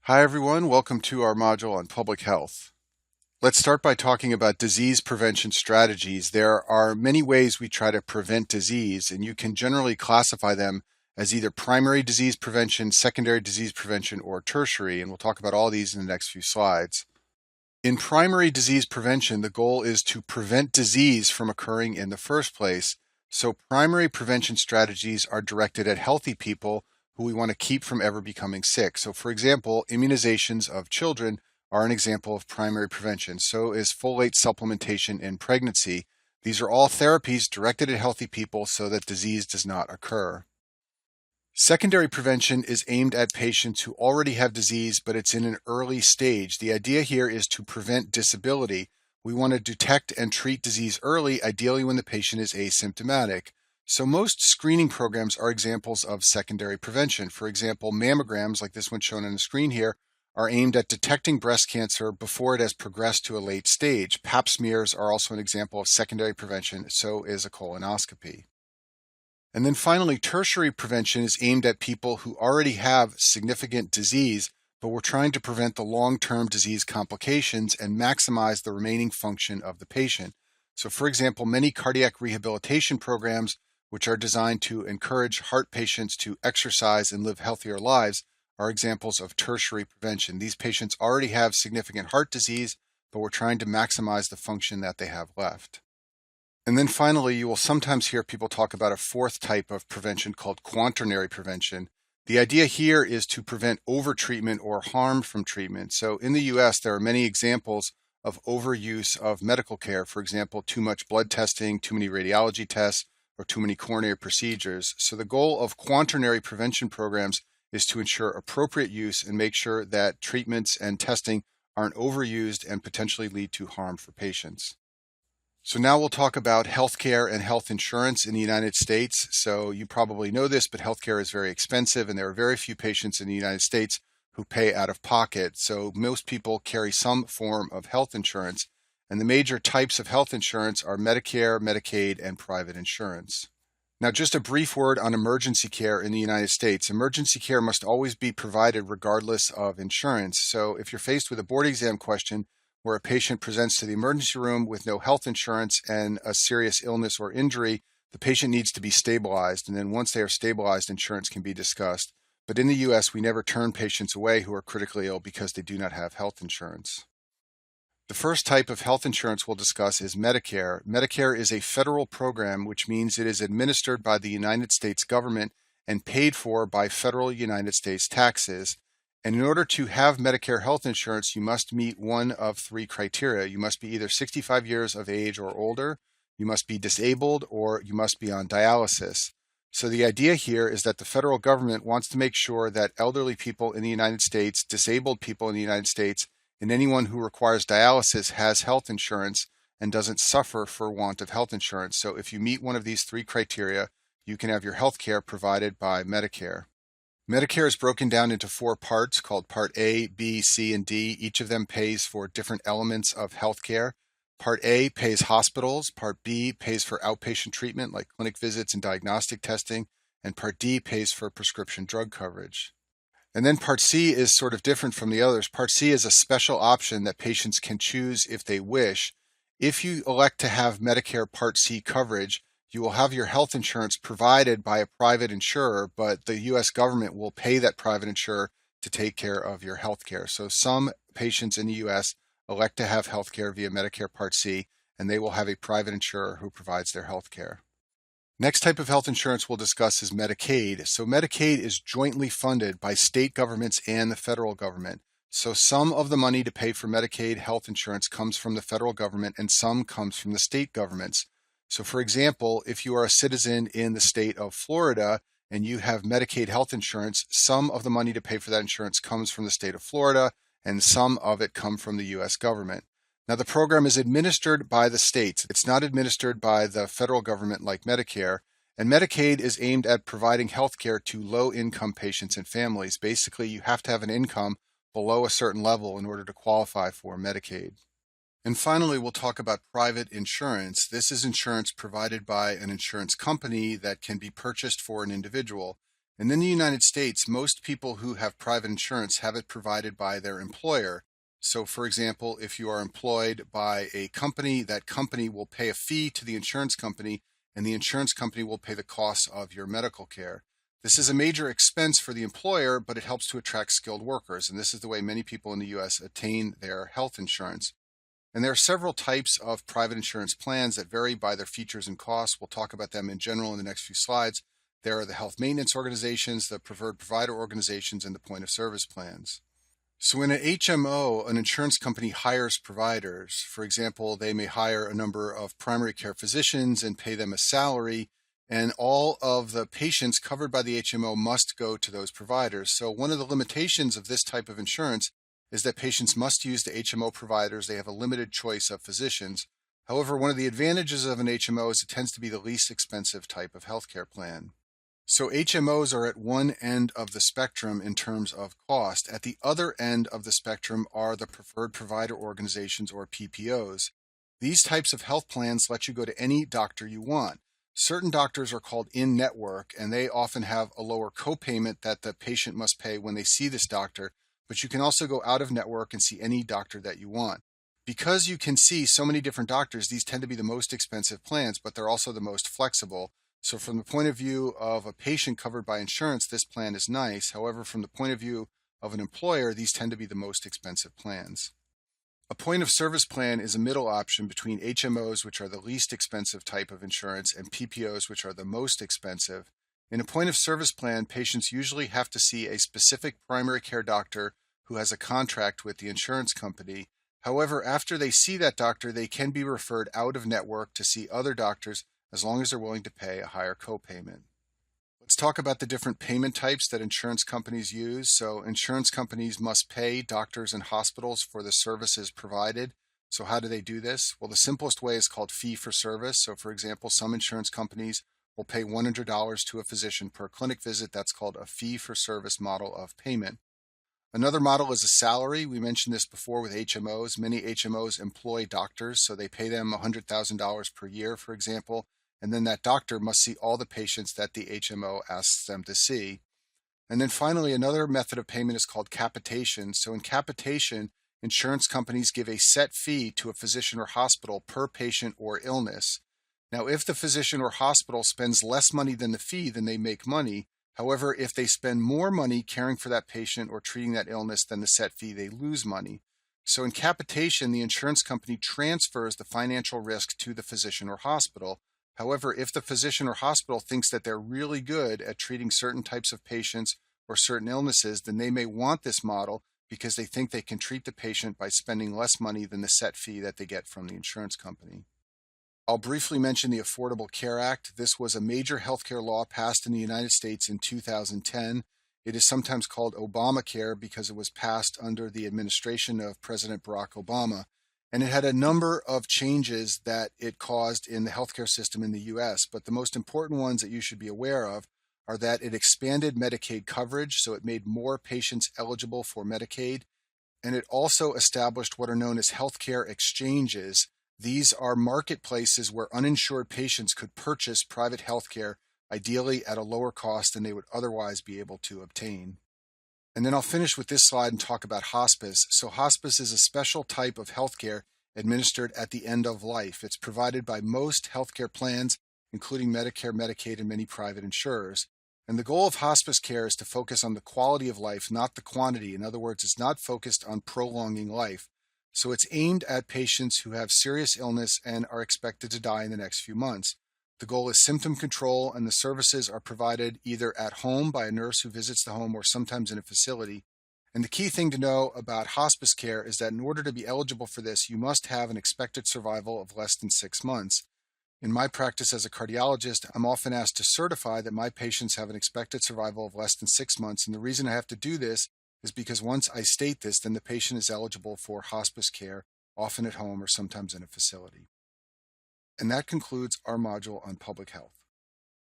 Hi everyone, welcome to our module on public health. Let's start by talking about disease prevention strategies. There are many ways we try to prevent disease, and you can generally classify them as either primary disease prevention, secondary disease prevention, or tertiary, and we'll talk about all these in the next few slides. In primary disease prevention, the goal is to prevent disease from occurring in the first place. So primary prevention strategies are directed at healthy people who we want to keep from ever becoming sick. So for example, immunizations of children are an example of primary prevention. So is folate supplementation in pregnancy. These are all therapies directed at healthy people so that disease does not occur. Secondary prevention is aimed at patients who already have disease, but it's in an early stage. The idea here is to prevent disability. We want to detect and treat disease early, ideally when the patient is asymptomatic. So most screening programs are examples of secondary prevention. For example, mammograms, like this one shown on the screen here, are aimed at detecting breast cancer before it has progressed to a late stage. Pap smears are also an example of secondary prevention, so is a colonoscopy. And then finally, tertiary prevention is aimed at people who already have significant disease, but we're trying to prevent the long-term disease complications and maximize the remaining function of the patient. So for example, many cardiac rehabilitation programs, which are designed to encourage heart patients to exercise and live healthier lives, are examples of tertiary prevention. These patients already have significant heart disease, but we're trying to maximize the function that they have left. And then finally, you will sometimes hear people talk about a fourth type of prevention called quaternary prevention. The idea here is to prevent overtreatment or harm from treatment. So in the US, there are many examples of overuse of medical care. For example, too much blood testing, too many radiology tests, or too many coronary procedures. So the goal of quaternary prevention programs is to ensure appropriate use and make sure that treatments and testing aren't overused and potentially lead to harm for patients. So now we'll talk about healthcare and health insurance in the United States. So you probably know this, but healthcare is very expensive, and there are very few patients in the United States who pay out of pocket. So most people carry some form of health insurance, and the major types of health insurance are Medicare, Medicaid, and private insurance. Now, just a brief word on emergency care in the United States. Emergency care must always be provided regardless of insurance. So if you're faced with a board exam question where a patient presents to the emergency room with no health insurance and a serious illness or injury, the patient needs to be stabilized. And then once they are stabilized, insurance can be discussed. But in the US, we never turn patients away who are critically ill because they do not have health insurance. The first type of health insurance we'll discuss is Medicare. Medicare is a federal program, which means it is administered by the United States government and paid for by federal United States taxes. And in order to have Medicare health insurance, you must meet one of three criteria. You must be either 65 years of age or older, you must be disabled, or you must be on dialysis. So the idea here is that the federal government wants to make sure that elderly people in the United States, disabled people in the United States, and anyone who requires dialysis has health insurance and doesn't suffer for want of health insurance. So if you meet one of these three criteria, you can have your health care provided by Medicare. Medicare is broken down into four parts called Part A, B, C, and D. Each of them pays for different elements of healthcare. Part A pays hospitals, Part B pays for outpatient treatment like clinic visits and diagnostic testing, and Part D pays for prescription drug coverage. And then Part C is sort of different from the others. Part C is a special option that patients can choose if they wish. If you elect to have Medicare Part C coverage, you will have your health insurance provided by a private insurer, but the US government will pay that private insurer to take care of your health care. So some patients in the US elect to have health care via Medicare Part C, and they will have a private insurer who provides their health care. Next type of health insurance we'll discuss is Medicaid. So Medicaid is jointly funded by state governments and the federal government. So some of the money to pay for Medicaid health insurance comes from the federal government and some comes from the state governments. So for example, if you are a citizen in the state of Florida and you have Medicaid health insurance, some of the money to pay for that insurance comes from the state of Florida and some of it comes from the US government. Now, the program is administered by the states. It's not administered by the federal government like Medicare. And Medicaid is aimed at providing health care to low-income patients and families. Basically, you have to have an income below a certain level in order to qualify for Medicaid. And finally, we'll talk about private insurance. This is insurance provided by an insurance company that can be purchased for an individual. And in the United States, most people who have private insurance have it provided by their employer. So, for example, if you are employed by a company, that company will pay a fee to the insurance company, and the insurance company will pay the costs of your medical care. This is a major expense for the employer, but it helps to attract skilled workers, and this is the way many people in the U.S. attain their health insurance. And there are several types of private insurance plans that vary by their features and costs. We'll talk about them in general in the next few slides. There are the health maintenance organizations, the preferred provider organizations, and the point of service plans. So in an HMO, an insurance company hires providers. For example, they may hire a number of primary care physicians and pay them a salary, and all of the patients covered by the HMO must go to those providers. So one of the limitations of this type of insurance is that patients must use the HMO providers. They have a limited choice of physicians. However, one of the advantages of an HMO is it tends to be the least expensive type of healthcare plan. So HMOs are at one end of the spectrum in terms of cost. At the other end of the spectrum are the preferred provider organizations, or PPOs. These types of health plans let you go to any doctor you want. Certain doctors are called in-network, and they often have a lower copayment that the patient must pay when they see this doctor, but you can also go out of network and see any doctor that you want. Because you can see so many different doctors, these tend to be the most expensive plans, but they're also the most flexible. So from the point of view of a patient covered by insurance, this plan is nice. However, from the point of view of an employer, these tend to be the most expensive plans. A point of service plan is a middle option between HMOs, which are the least expensive type of insurance, and PPOs, which are the most expensive. In a point of service plan, patients usually have to see a specific primary care doctor who has a contract with the insurance company. However, after they see that doctor, they can be referred out of network to see other doctors as long as they're willing to pay a higher copayment. Let's talk about the different payment types that insurance companies use. So insurance companies must pay doctors and hospitals for the services provided. So how do they do this? Well, the simplest way is called fee for service. So for example, some insurance companies will pay $100 to a physician per clinic visit. That's called a fee for service model of payment. Another model is a salary. We mentioned this before with HMOs. Many HMOs employ doctors, so they pay them $100,000 per year, for example, and then that doctor must see all the patients that the HMO asks them to see. And then finally, another method of payment is called capitation. So in capitation, insurance companies give a set fee to a physician or hospital per patient or illness. Now, if the physician or hospital spends less money than the fee, then they make money. However, if they spend more money caring for that patient or treating that illness than the set fee, they lose money. So in capitation, the insurance company transfers the financial risk to the physician or hospital. However, if the physician or hospital thinks that they're really good at treating certain types of patients or certain illnesses, then they may want this model because they think they can treat the patient by spending less money than the set fee that they get from the insurance company. I'll briefly mention the Affordable Care Act. This was a major healthcare law passed in the United States in 2010. It is sometimes called Obamacare because it was passed under the administration of President Barack Obama. And it had a number of changes that it caused in the healthcare system in the U.S., but the most important ones that you should be aware of are that it expanded Medicaid coverage, so it made more patients eligible for Medicaid, and it also established what are known as healthcare exchanges. These are marketplaces where uninsured patients could purchase private healthcare, ideally at a lower cost than they would otherwise be able to obtain. And then I'll finish with this slide and talk about hospice. So hospice is a special type of healthcare administered at the end of life. It's provided by most healthcare plans, including Medicare, Medicaid, and many private insurers. And the goal of hospice care is to focus on the quality of life, not the quantity. In other words, it's not focused on prolonging life. So it's aimed at patients who have serious illness and are expected to die in the next few months. The goal is symptom control, and the services are provided either at home by a nurse who visits the home or sometimes in a facility. And the key thing to know about hospice care is that in order to be eligible for this, you must have an expected survival of less than 6 months. In my practice as a cardiologist, I'm often asked to certify that my patients have an expected survival of less than 6 months. And the reason I have to do this is because once I state this, then the patient is eligible for hospice care, often at home or sometimes in a facility. And that concludes our module on public health.